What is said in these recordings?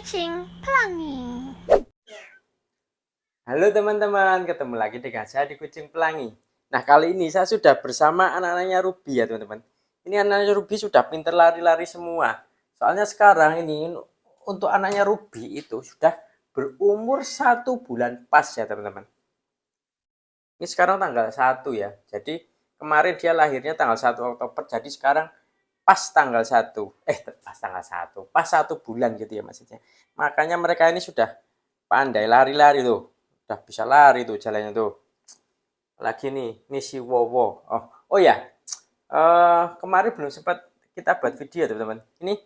Kucing Pelangi. Halo teman-teman, ketemu lagi dengan saya di Kucing Pelangi. Nah, kali ini saya sudah bersama anak-anaknya Ruby ya teman-teman. Ini anak-anaknya Ruby sudah pinter lari-lari semua. Soalnya sekarang ini untuk anaknya Ruby itu sudah berumur 1 bulan pas ya teman-teman. Ini sekarang tanggal 1 ya. Jadi kemarin dia lahirnya tanggal 1 Oktober. Jadi sekarang pas tanggal 1. Pas tanggal 1. Pas 1 bulan gitu ya maksudnya. Makanya mereka ini sudah pandai lari-lari tuh. Udah bisa lari tuh jalannya tuh. Lagi nih, ini si Wowo. Oh ya, kemarin belum sempat kita buat video teman-teman. Ini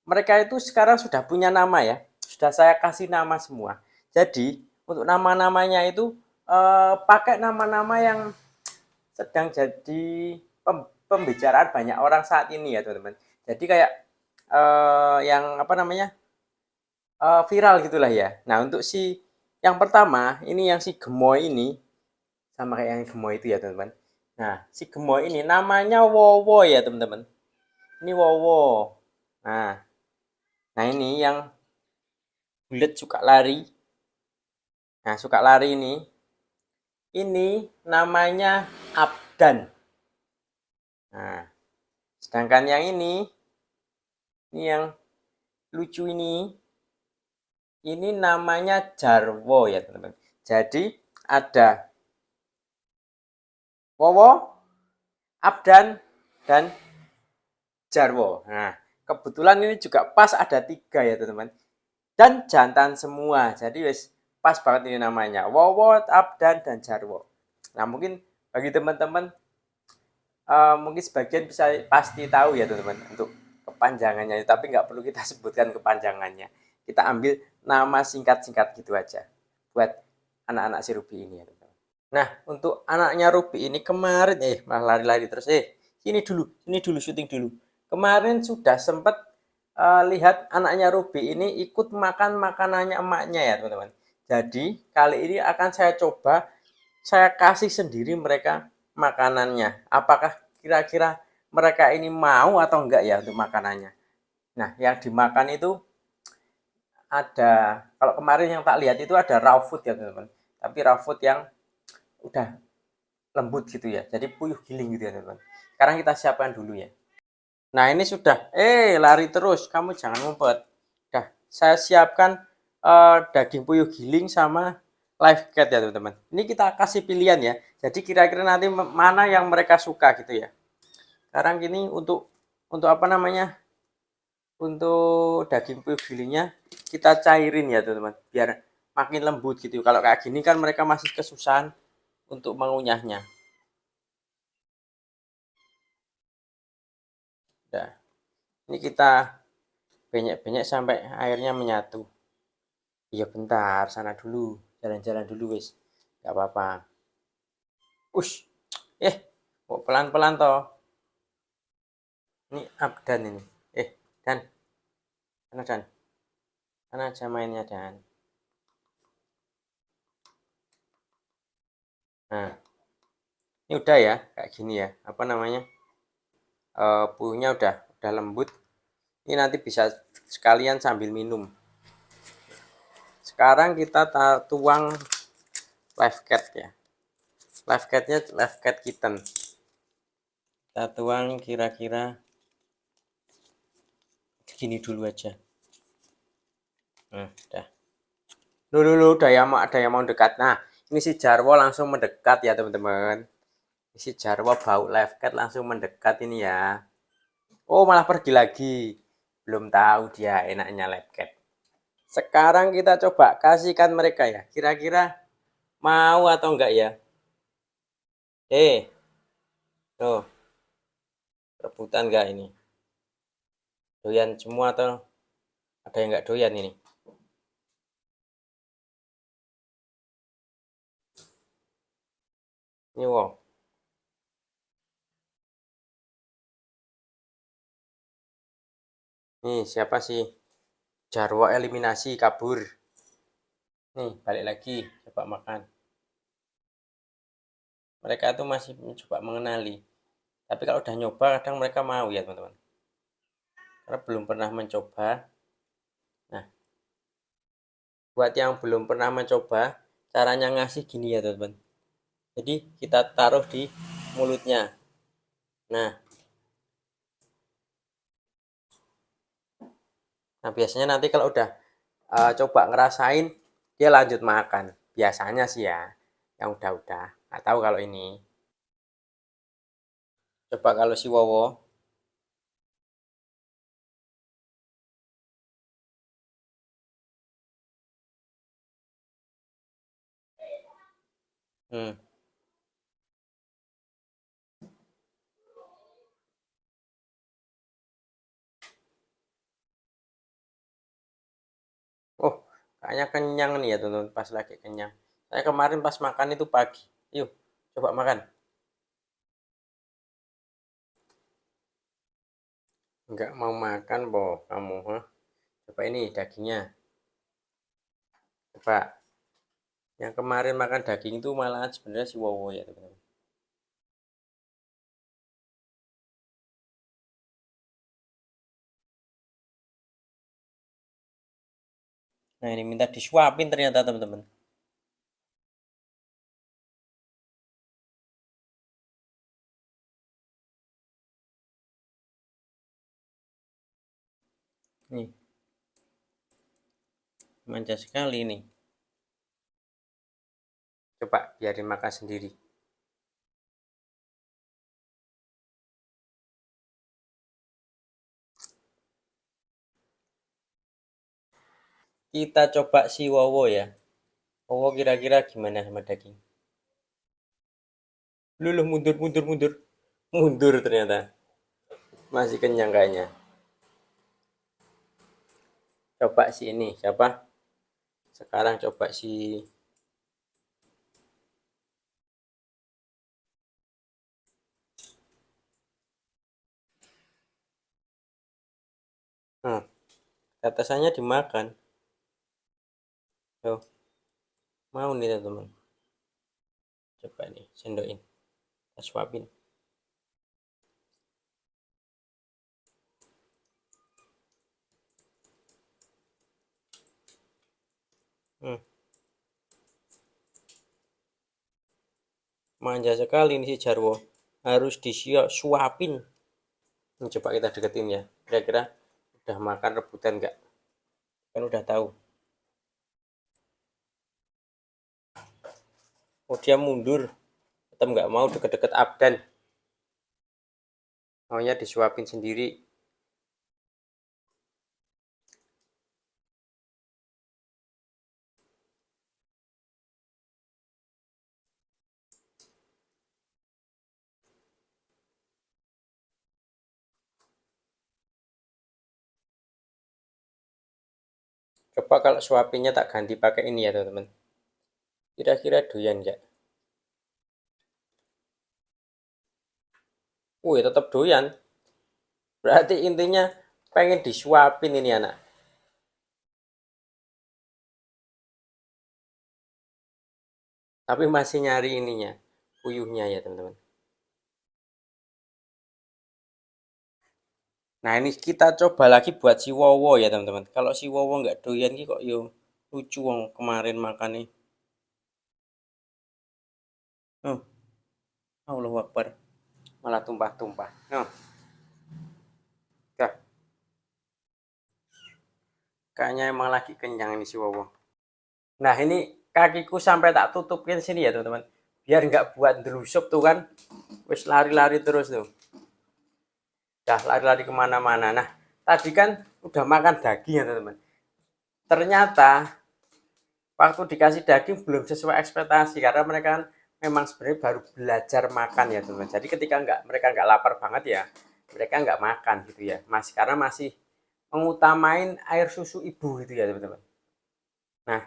mereka itu sekarang sudah punya nama ya. Sudah saya kasih nama semua. Jadi untuk nama-namanya itu pakai nama-nama yang sedang jadi pembicaraan banyak orang saat ini ya teman-teman. Jadi kayak yang apa namanya viral gitulah ya. Nah untuk si yang pertama ini yang si Gemoy ini sama kayak yang Gemoy itu ya teman-teman. Nah si Gemoy ini namanya Wowo ya teman-teman. Ini Wowo. Nah ini yang bulat suka lari. Nah suka lari ini namanya Abdan. Nah sedangkan yang ini yang lucu ini namanya Jarwo ya teman-teman. Jadi ada Wowo, Abdan, dan Jarwo. Nah, kebetulan ini juga pas ada 3 ya teman-teman. Dan jantan semua. Jadi wes pas banget ini namanya. Wowo, Abdan, dan Jarwo. Nah, mungkin bagi teman-teman mungkin sebagian bisa pasti tahu ya teman-teman untuk kepanjangannya. Tapi nggak perlu kita sebutkan kepanjangannya. Kita ambil nama singkat-singkat gitu aja buat anak-anak si Ruby ini ya teman-teman. Nah untuk anaknya Ruby ini kemarin malah lari-lari terus sini dulu syuting dulu. Kemarin sudah sempat lihat anaknya Ruby ini ikut makan makanannya emaknya ya teman-teman. Jadi kali ini akan saya coba saya kasih sendiri mereka makanannya. Apakah kira-kira mereka ini mau atau enggak ya untuk makanannya. Nah yang dimakan itu ada, kalau kemarin yang tak lihat itu ada raw food ya teman-teman. Tapi raw food yang udah lembut gitu ya. Jadi puyuh giling gitu ya teman-teman. Sekarang kita siapkan dulu ya. Nah ini sudah, lari terus, kamu jangan ngumpet. Dah, saya siapkan daging puyuh giling sama live cat ya teman-teman. Ini kita kasih pilihan ya. Jadi kira-kira nanti mana yang mereka suka gitu ya. Sekarang gini untuk apa namanya? Untuk daging puyuh gilingnya kita cairin ya teman-teman, biar makin lembut gitu. Kalau kayak gini kan mereka masih kesusahan untuk mengunyahnya. Nah, ini kita banyak-banyak sampai airnya menyatu. Iya bentar, sana dulu, jalan-jalan dulu wis, nggak apa-apa. Ush, kok pelan-pelan toh. Ini Abdan ini. Dan, mana aja mainnya Dan. Nah, ini udah ya, kayak gini ya. Apa namanya? Puyuhnya udah lembut. Ini nanti bisa sekalian sambil minum. Sekarang kita tuang live cat ya. Live catnya live cat kitten. Kita tuang kira-kira gini dulu aja. Nah, udah. Dulu ada yang mau dekat. Nah, ini si Jarwo langsung mendekat ya teman-teman. Si Jarwo bau live cat langsung mendekat ini ya. Oh malah pergi lagi. Belum tahu dia enaknya live cat. Sekarang kita coba kasihkan mereka ya. Kira-kira mau atau enggak ya? Tuh, rebutan enggak ini? Doyan semua atau ada yang enggak doyan ini? Ini wow. Nih siapa sih? Jarwo eliminasi kabur. Nih balik lagi coba makan. Mereka tuh masih mencoba mengenali. Tapi kalau udah nyoba kadang mereka mau ya teman-teman. Karena belum pernah mencoba. Nah Buat yang belum pernah mencoba, caranya ngasih gini ya teman-teman. Jadi kita taruh di mulutnya. Nah, biasanya nanti kalau udah coba ngerasain, dia lanjut makan. Biasanya sih ya, yang udah-udah. Nggak tahu kalau ini. Coba kalau si Wowo. Hmm. Oh, kayaknya kenyang nih ya teman-teman. Pas lagi kenyang. Saya kemarin pas makan itu pagi. Yuk, coba makan. Nggak mau makan, boh kamu. Huh? Coba ini dagingnya. Coba. Yang kemarin makan daging itu malah sebenarnya si Wowo ya teman-teman. Nah ini minta disuapin ternyata teman-teman. Nih, manja sekali nih. Coba biarin makan sendiri. Kita coba si Wowo ya. Wowo kira-kira gimana sama daging? Luluh mundur mundur mundur. Mundur ternyata. Masih kenyang kayaknya. Coba si ini, siapa? Sekarang coba si hmm, tetesannya dimakan. Tuh, mau nih teman-teman. Coba nih, sendokin. Kita suapin. Hmm, manja sekali nih si Jarwo. Harus disuapin. Coba kita deketin ya. Kira-kira udah makan rebutan nggak? Kan udah tahu. Oh dia mundur. Tetap nggak mau deket-deket Abdan. Maunya disuapin sendiri. Coba kalau suapinnya tak ganti pakai ini ya teman-teman. Kira-kira doyan nggak? Wih tetap doyan. Berarti intinya pengen disuapin ini anak. Tapi masih nyari ininya. Puyuhnya ya teman-teman. Nah ini kita coba lagi buat si Wowo ya teman-teman. Kalau si Wowo nggak doyan kok yo lucu wong kemarin makan nih. Oh, Allahu Akbar. Malah tumpah-tumpah. Nah, dah. Kayaknya emang lagi kenyang ini si Wowo. Nah ini kakiku sampai tak tutupin sini ya teman-teman. Biar nggak buat delusup tuh kan. Wis lari-lari terus tuh. Dah lari-lari kemana-mana. Nah tadi kan udah makan daging ya teman-teman. Ternyata waktu dikasih daging belum sesuai ekspektasi karena mereka kan memang sebenarnya baru belajar makan ya teman-teman. Jadi ketika mereka nggak lapar banget ya mereka nggak makan gitu ya. Masih karena masih mengutamain air susu ibu gitu ya teman-teman. Nah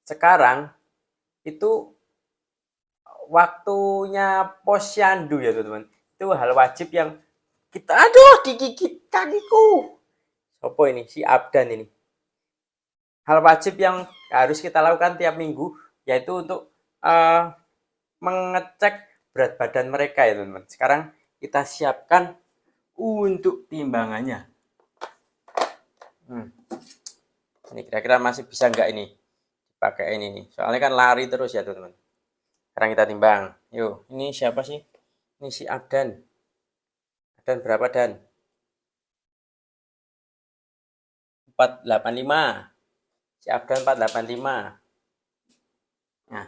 sekarang itu waktunya posyandu ya teman-teman. Itu hal wajib yang kita aduh digigit kakiku. Apa ini si Abdan ini? Hal wajib yang harus kita lakukan tiap minggu yaitu untuk mengecek berat badan mereka ya teman-teman. Sekarang kita siapkan untuk timbangannya. Ini kira-kira masih bisa nggak ini? pakai ini nih. Soalnya kan lari terus ya teman-teman. Sekarang kita timbang. Yuk, ini siapa sih? Ini si Abdan. Abdan berapa Dan? 485. Si Abdan 485. Nah,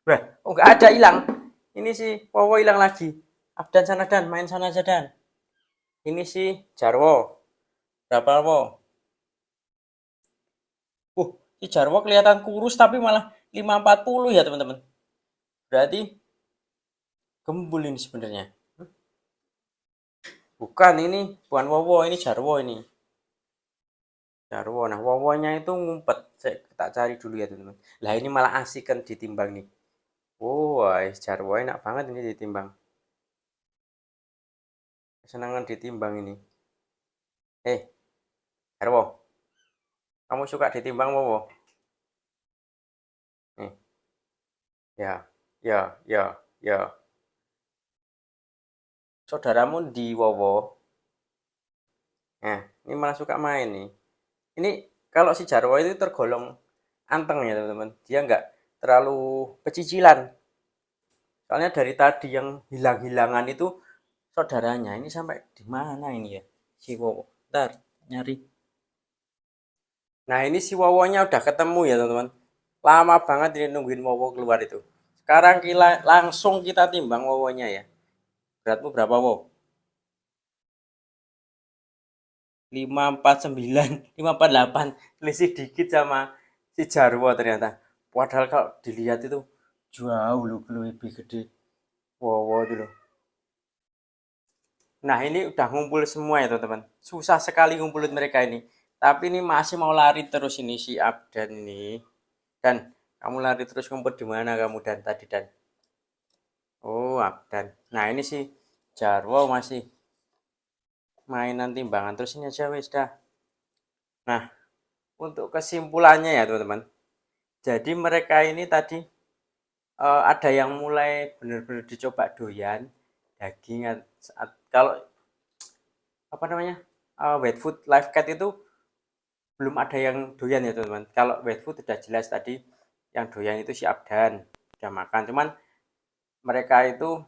wah, oh nggak ada hilang. Ini si Wowo hilang lagi. Abdan sana Dan, main sana aja Dan. Ini si Jarwo. Berapa Wo? Si Jarwo kelihatan kurus tapi malah 540 ya teman-teman. Berarti gembul ini sebenarnya. Bukan ini, bukan Wowo, ini Jarwo ini. Jarwo. Nah, Wowonya itu ngumpet. Saya tak cari dulu ya teman-teman. Lah ini malah asik kan ditimbang nih. Oh, Jarwo enak banget ini ditimbang. Kesenangan ditimbang ini. Jarwo, kamu suka ditimbang Wowo? Nih, ya, ya. Saudaramu di Wowo. Nah, ini malah suka main nih. Ini kalau si Jarwo itu tergolong anteng ya teman-teman. Dia nggak terlalu pecicilan. Soalnya dari tadi yang hilang-hilangan itu saudaranya. Ini sampai di mana ini ya? Si Wowo. Ntar nyari. Nah ini si Wowonya udah ketemu ya teman-teman. Lama banget ini nungguin Wowo keluar itu. Sekarang langsung kita timbang Wowonya ya. Beratmu berapa Wo? 549, 548. Selisih dikit sama si Jarwo ternyata. Padahal kalau dilihat itu jauh lebih gede. Wowo itu loh. Nah ini udah ngumpul semua ya teman-teman. Susah sekali ngumpulin mereka ini. Tapi ini masih mau lari terus ini si Abdan ini. Dan kamu lari terus ngumpul di mana kamu Dan tadi Dan? Oh Abdan. Nah ini si Jarwo masih mainan timbangan terus ini aja wes dah. Nah untuk kesimpulannya ya teman-teman. Jadi mereka ini tadi ada yang mulai benar-benar dicoba doyan daging saat kalau apa namanya wet food live cat itu belum ada yang doyan ya teman-teman. Kalau wet food sudah jelas tadi yang doyan itu si Abdan udah makan, cuman mereka itu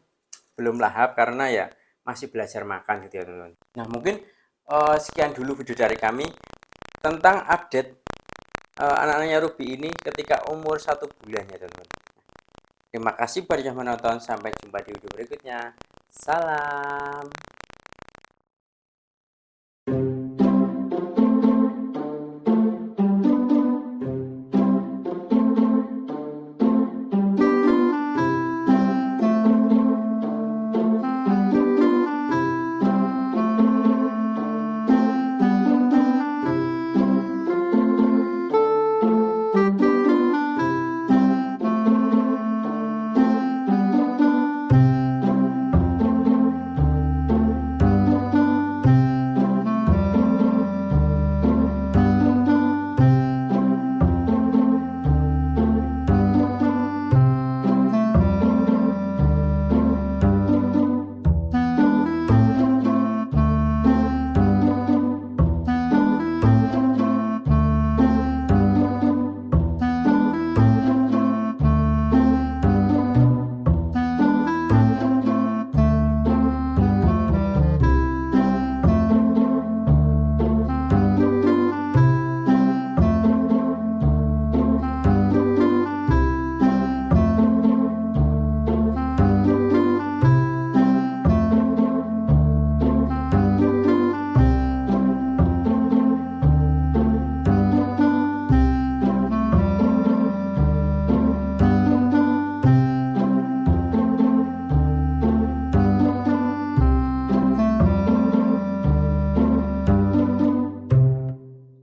belum lahap karena ya masih belajar makan gitu ya teman-teman. Nah mungkin sekian dulu video dari kami tentang update anak-anaknya Ruby ini ketika umur 1 bulan ya teman-teman. Terima kasih buat yang menonton, sampai jumpa di video berikutnya. Salam.